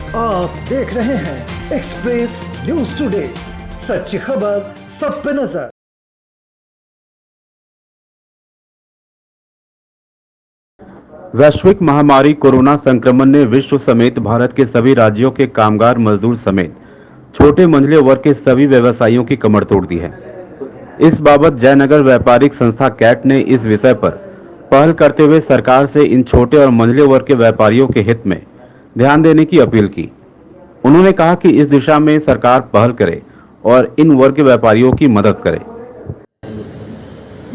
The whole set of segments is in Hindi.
आप देख रहे हैं एक्सप्रेस न्यूज टुडे, सच्ची खबर सब पे नजर। वैश्विक महामारी कोरोना संक्रमण ने विश्व समेत भारत के सभी राज्यों के कामगार मजदूर समेत छोटे मंझले वर्ग के सभी व्यवसायियों की कमर तोड़ दी है। इस बाबत जयनगर व्यापारिक संस्था कैट ने इस विषय पर पहल करते हुए सरकार से इन छोटे और मंझले वर्ग के व्यापारियों के हित में ध्यान देने की अपील की। उन्होंने कहा कि इस दिशा में सरकार पहल करे और इन वर्ग के व्यापारियों की मदद करे।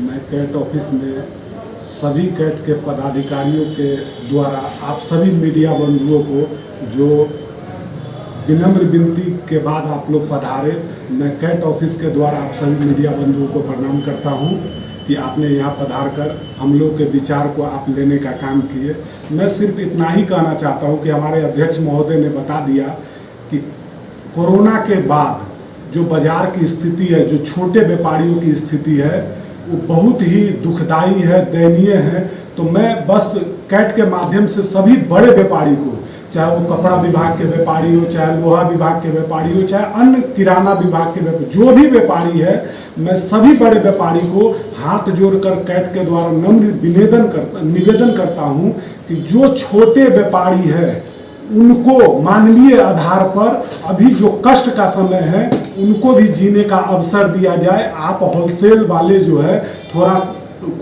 मैं कैट ऑफिस में सभी कैट के पदाधिकारियों के द्वारा आप सभी मीडिया बंधुओं को जो विनम्र विनती के बाद आप लोग पधारे, मैं कैट ऑफिस के द्वारा आप सभी मीडिया बंधुओं को प्रणाम करता हूं कि आपने यहाँ पधार कर हम लोग के विचार को आप लेने का काम किए। मैं सिर्फ इतना ही कहना चाहता हूं कि हमारे अध्यक्ष महोदय ने बता दिया कि कोरोना के बाद जो बाजार की स्थिति है, जो छोटे व्यापारियों की स्थिति है, वो बहुत ही दुखदाई है, दयनीय है। तो मैं बस कैट के माध्यम से सभी बड़े व्यापारी को, चाहे वो कपड़ा विभाग के व्यापारी हो, चाहे लोहा विभाग के व्यापारी हो, चाहे अन्य किराना विभाग के व्यापारी, जो भी व्यापारी है, मैं सभी बड़े व्यापारी को हाथ जोड़कर कैट के द्वारा नम्र निवेदन करता हूं कि जो छोटे व्यापारी है उनको मानवीय आधार पर अभी जो कष्ट का समय है उनको भी जीने का अवसर दिया जाए। आप होलसेल वाले जो है थोड़ा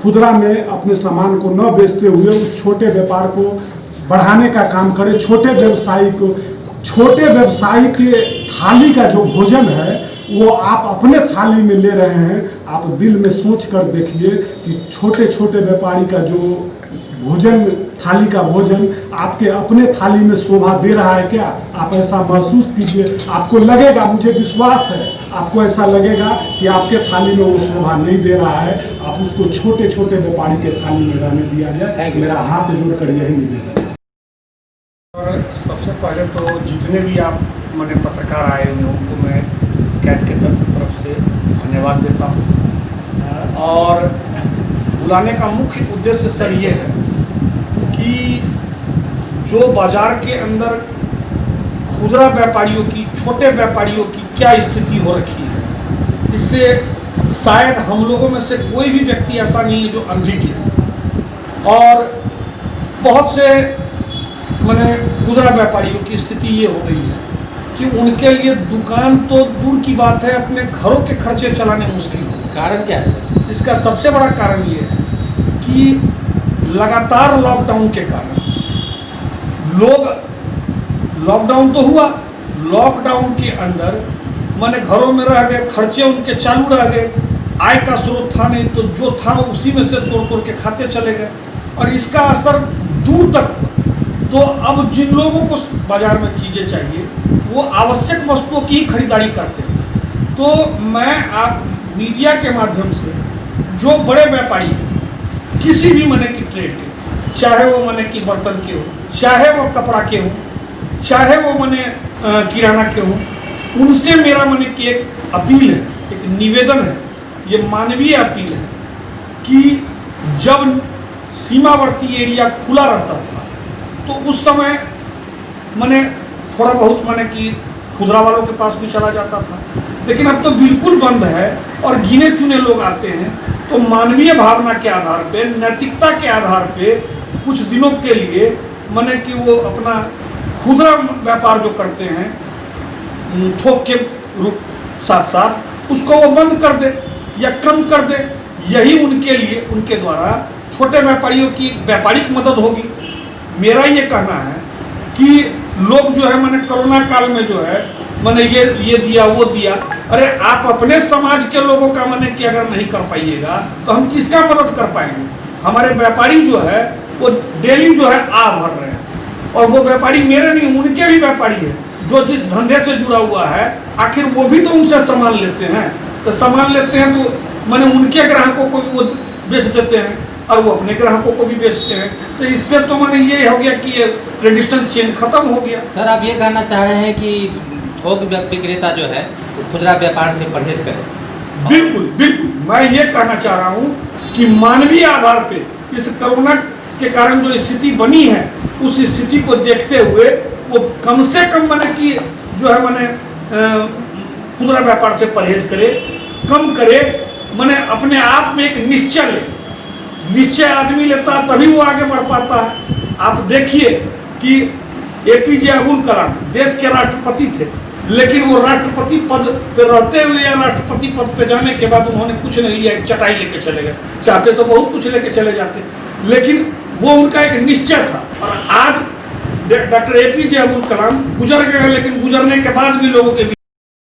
खुदरा में अपने सामान को न बेचते हुए उस छोटे व्यापार को बढ़ाने का काम करें। छोटे व्यवसायी के थाली का जो भोजन है वो आप अपने थाली में ले रहे हैं। आप दिल में सोच कर देखिए कि छोटे छोटे व्यापारी का जो भोजन, थाली का भोजन आपके अपने थाली में शोभा दे रहा है क्या? आप ऐसा महसूस कीजिए, आपको लगेगा, मुझे विश्वास है आपको ऐसा लगेगा कि आपके थाली में वो शोभा नहीं दे रहा है। आप उसको छोटे छोटे व्यापारी के थाली में रहने दिया जाए, मेरा हाथ जोड़कर यही निवेदन है। और सबसे पहले तो जितने भी आप मैंने पत्रकार आए हुए उनको मैं कैट के तरफ से धन्यवाद देता हूँ। और बुलाने का मुख्य उद्देश्य सर ये है कि जो बाजार के अंदर खुदरा व्यापारियों की, छोटे व्यापारियों की क्या स्थिति हो रखी है, इससे शायद हम लोगों में से कोई भी व्यक्ति ऐसा नहीं है जो अनभिज्ञ है। और बहुत से मैंने खुदरा व्यापारियों की स्थिति ये हो गई है कि उनके लिए दुकान तो दूर की बात है, अपने घरों के खर्चे चलाने मुश्किल हो। कारण क्या है सर? इसका सबसे बड़ा कारण ये है कि लगातार लॉकडाउन के कारण लॉकडाउन तो हुआ, लॉकडाउन के अंदर माने घरों में रह गए, खर्चे उनके चालू रह गए, आय का स्रोत था नहीं, तो जो था उसी में से तोड़ तोड़ के खाते चले गए और इसका असर दूर तक हुआ। तो अब जिन लोगों को बाजार में चीज़ें चाहिए वो आवश्यक वस्तुओं की ही खरीदारी करते हैं। तो मैं आप मीडिया के माध्यम से जो बड़े व्यापारी हैं किसी भी मने की ट्रेड के, चाहे वो मने की बर्तन के हो, चाहे वो कपड़ा के हो, चाहे वो मने किराना के हो, उनसे मेरा मने की एक अपील है, एक निवेदन है, ये मानवीय अपील है कि जब सीमावर्ती एरिया खुला रहता था तो उस समय मने थोड़ा बहुत मने कि खुदरा वालों के पास भी चला जाता था, लेकिन अब तो बिल्कुल बंद है और गिने चुने लोग आते हैं। तो मानवीय भावना के आधार पे, नैतिकता के आधार पे कुछ दिनों के लिए मने कि वो अपना खुदरा व्यापार जो करते हैं थोक के रूप साथ साथ उसको वो बंद कर दे या कम कर दे। यही उनके लिए, उनके द्वारा छोटे व्यापारियों की व्यापारिक मदद होगी। मेरा ये कहना है कि लोग जो है मैंने कोरोना काल में जो है मैंने ये दिया वो दिया, अरे आप अपने समाज के लोगों का मैंने कि अगर नहीं कर पाइएगा तो हम किसका मदद कर पाएंगे? हमारे व्यापारी जो है वो डेली जो है आ भर रहे हैं और वो व्यापारी मेरे नहीं, उनके भी व्यापारी है जो जिस धंधे से जुड़ा हुआ है, आखिर वो भी तो उनसे सामान लेते हैं। तो सामान लेते हैं तो मैंने उनके ग्राहकों को भी वो बेच देते हैं और वो अपने ग्राहकों को भी बेचते हैं। तो इससे तो मैंने ये हो गया कि ये ट्रेडिशनल चेन खत्म हो गया। सर आप ये कहना चाह रहे हैं कि थोक विक्रेता जो है खुदरा व्यापार से परहेज करें? बिल्कुल बिल्कुल, मैं ये कहना चाह रहा हूँ कि मानवीय आधार पे इस कोरोना के कारण जो स्थिति बनी है उस स्थिति को देखते हुए वो कम से कम मैंने कि जो है मैंने खुदरा व्यापार से परहेज करे, कम करे, मैंने अपने आप में एक निश्चय ले। निश्चय आदमी लेता है तभी वो आगे बढ़ पाता है। आप देखिए कि APJ अब्दुल कलाम देश के राष्ट्रपति थे, लेकिन वो राष्ट्रपति पद पे रहते हुए या राष्ट्रपति पद पे जाने के बाद उन्होंने कुछ नहीं लिया, एक चटाई लेके चले गए। चाहते तो बहुत कुछ लेके चले जाते, लेकिन वो उनका एक निश्चय था। और आज डॉक्टर APJ अब्दुल कलाम गुजर गए, लेकिन गुजरने के बाद भी लोगों के